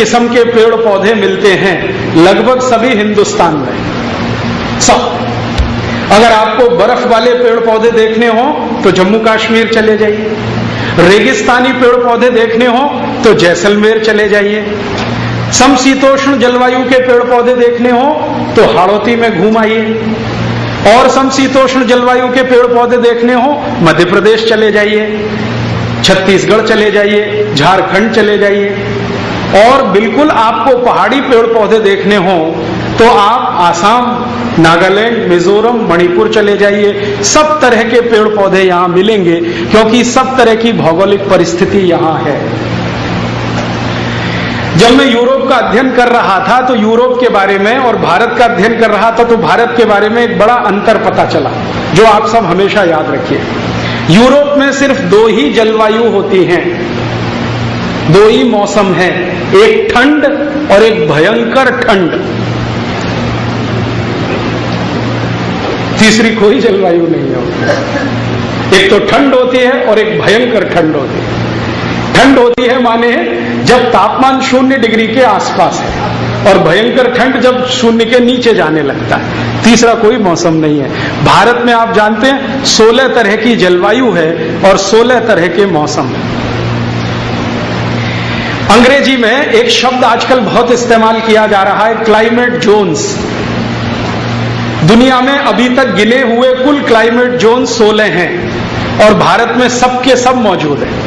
किस्म के पेड़ पौधे मिलते हैं, लगभग सभी हिंदुस्तान में, सब। अगर आपको बर्फ वाले पेड़ पौधे देखने हो तो जम्मू कश्मीर चले जाइए, रेगिस्तानी पेड़ पौधे देखने हो तो जैसलमेर चले जाइए, समशीतोष्ण जलवायु के पेड़ पौधे देखने हो तो हाड़ौती में घूम आइए, और समशीतोष्ण जलवायु के पेड़ पौधे देखने हो मध्य प्रदेश चले जाइए, छत्तीसगढ़ चले जाइए, झारखंड चले जाइए। और बिल्कुल आपको पहाड़ी पेड़ पौधे देखने हो तो आप आसाम, नागालैंड, मिजोरम, मणिपुर चले जाइए। सब तरह के पेड़ पौधे यहां मिलेंगे, क्योंकि सब तरह की भौगोलिक परिस्थिति यहां है। जब मैं यूरोप का अध्ययन कर रहा था तो यूरोप के बारे में, और भारत का अध्ययन कर रहा था तो भारत के बारे में एक बड़ा अंतर पता चला, जो आप सब हमेशा याद रखिए। यूरोप में सिर्फ दो ही जलवायु होती हैं, दो ही मौसम हैं, एक ठंड और एक भयंकर ठंड। तीसरी कोई जलवायु नहीं होती। एक तो ठंड होती है और एक भयंकर ठंड होती है। ठंड होती है माने जब तापमान 0 डिग्री के आसपास है, और भयंकर ठंड जब 0 के नीचे जाने लगता है। तीसरा कोई मौसम नहीं है। भारत में आप जानते हैं 16 तरह की जलवायु है और 16 तरह के मौसम है। अंग्रेजी में एक शब्द आजकल बहुत इस्तेमाल किया जा रहा है, क्लाइमेट जोन्स। दुनिया में अभी तक गिने हुए कुल क्लाइमेट जोन 16 हैं, और भारत में सबके सब मौजूद हैं।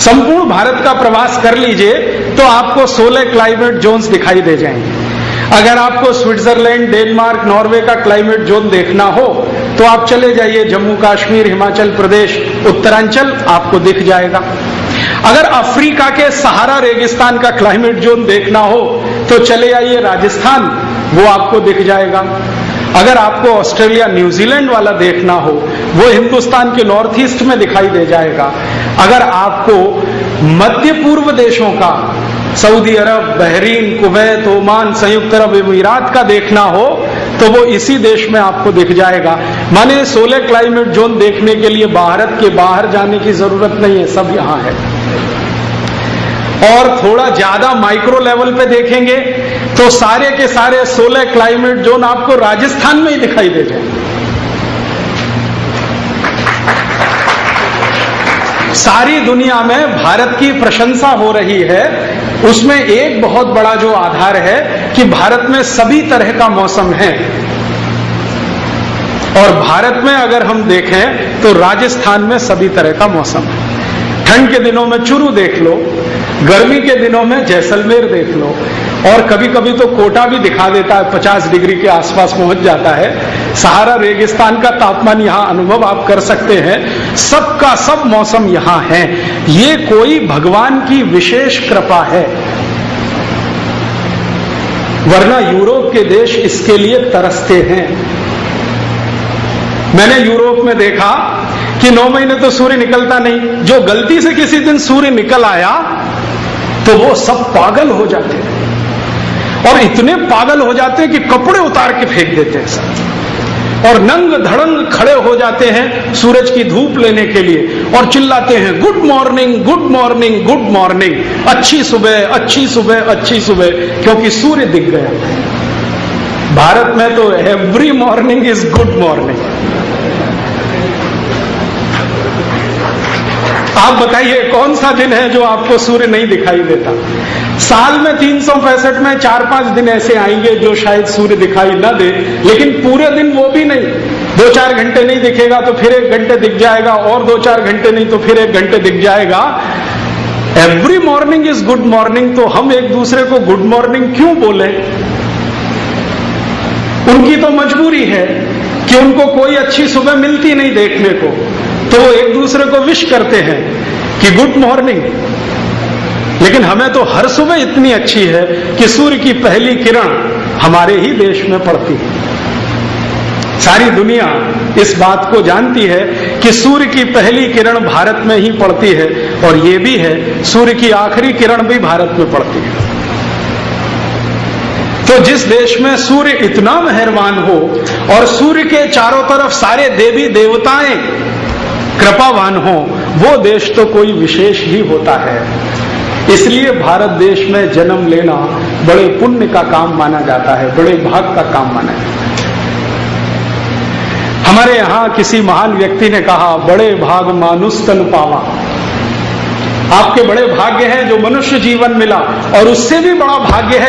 संपूर्ण भारत का प्रवास कर लीजिए तो आपको 16 क्लाइमेट जोन्स दिखाई दे जाएंगे। अगर आपको स्विट्जरलैंड, डेनमार्क, नॉर्वे का क्लाइमेट जोन देखना हो तो आप चले जाइए जम्मू कश्मीर, हिमाचल प्रदेश, उत्तरांचल, आपको दिख जाएगा। अगर अफ्रीका के सहारा रेगिस्तान का क्लाइमेट जोन देखना हो तो चले आइए राजस्थान, वो आपको दिख जाएगा। अगर आपको ऑस्ट्रेलिया, न्यूजीलैंड वाला देखना हो, वो हिंदुस्तान के नॉर्थ ईस्ट में दिखाई दे जाएगा। अगर आपको मध्य पूर्व देशों का, सऊदी अरब, बहरीन, कुवैत, ओमान, संयुक्त अरब अमीरात का देखना हो तो वो इसी देश में आपको दिख जाएगा। माने 16 क्लाइमेट जोन देखने के लिए भारत के बाहर जाने की जरूरत नहीं है, सब यहां है। और थोड़ा ज्यादा माइक्रो लेवल पे देखेंगे तो सारे के सारे 16 क्लाइमेट जोन आपको राजस्थान में ही दिखाई दे जाएंगे। सारी दुनिया में भारत की प्रशंसा हो रही है। उसमें एक बहुत बड़ा जो आधार है कि भारत में सभी तरह का मौसम है। और भारत में अगर हम देखें तो राजस्थान में सभी तरह का मौसम है। ठंड के दिनों में चुरू देख लो, गर्मी के दिनों में जैसलमेर देख लो, और कभी कभी तो कोटा भी दिखा देता है, 50 डिग्री के आसपास पहुंच जाता है। सहारा रेगिस्तान का तापमान यहां अनुभव आप कर सकते हैं। सबका सब मौसम यहां है। ये कोई भगवान की विशेष कृपा है, वरना यूरोप के देश इसके लिए तरसते हैं। मैंने यूरोप में देखा कि 9 महीने तो सूर्य निकलता नहीं। जो गलती से किसी दिन सूर्य निकल आया तो वो सब पागल हो जाते हैं, और इतने पागल हो जाते हैं कि कपड़े उतार के फेंक देते हैं सब, और नंग धड़ंग खड़े हो जाते हैं सूरज की धूप लेने के लिए, और चिल्लाते हैं good morning, good morning, good morning, अच्छी सुबह, अच्छी सुबह, अच्छी सुबह, क्योंकि सूर्य दिख गया। भारत में तो every morning is good morning. आप बताइए कौन सा दिन है जो आपको सूर्य नहीं दिखाई देता? साल में 365 में 4-5 दिन ऐसे आएंगे जो शायद सूर्य दिखाई न दे, लेकिन पूरे दिन वो भी नहीं। 2-4 घंटे नहीं दिखेगा तो फिर 1 घंटे दिख जाएगा, और 2-4 घंटे नहीं तो फिर 1 घंटे दिख जाएगा। Every morning is good morning. तो हम एक दूसरे को गुड मॉर्निंग क्यों बोले? उनकी तो मजबूरी है कि उनको कोई अच्छी सुबह मिलती नहीं देखने को, तो वो एक दूसरे को विश करते हैं कि गुड मॉर्निंग। लेकिन हमें तो हर सुबह इतनी अच्छी है कि सूर्य की पहली किरण हमारे ही देश में पड़ती है। सारी दुनिया इस बात को जानती है कि सूर्य की पहली किरण भारत में ही पड़ती है, और ये भी है सूर्य की आखिरी किरण भी भारत में पड़ती है। तो जिस देश में सूर्य इतना मेहरबान हो और सूर्य के चारों तरफ सारे देवी देवताएं कृपावान हो, वो देश तो कोई विशेष ही होता है। इसलिए भारत देश में जन्म लेना बड़े पुण्य का काम माना जाता है, बड़े भाग का काम माना जाता है। हमारे यहां किसी महान व्यक्ति ने कहा, बड़े भाग मानुष तन पावा। आपके बड़े भाग्य हैं जो मनुष्य जीवन मिला, और उससे भी बड़ा भाग्य है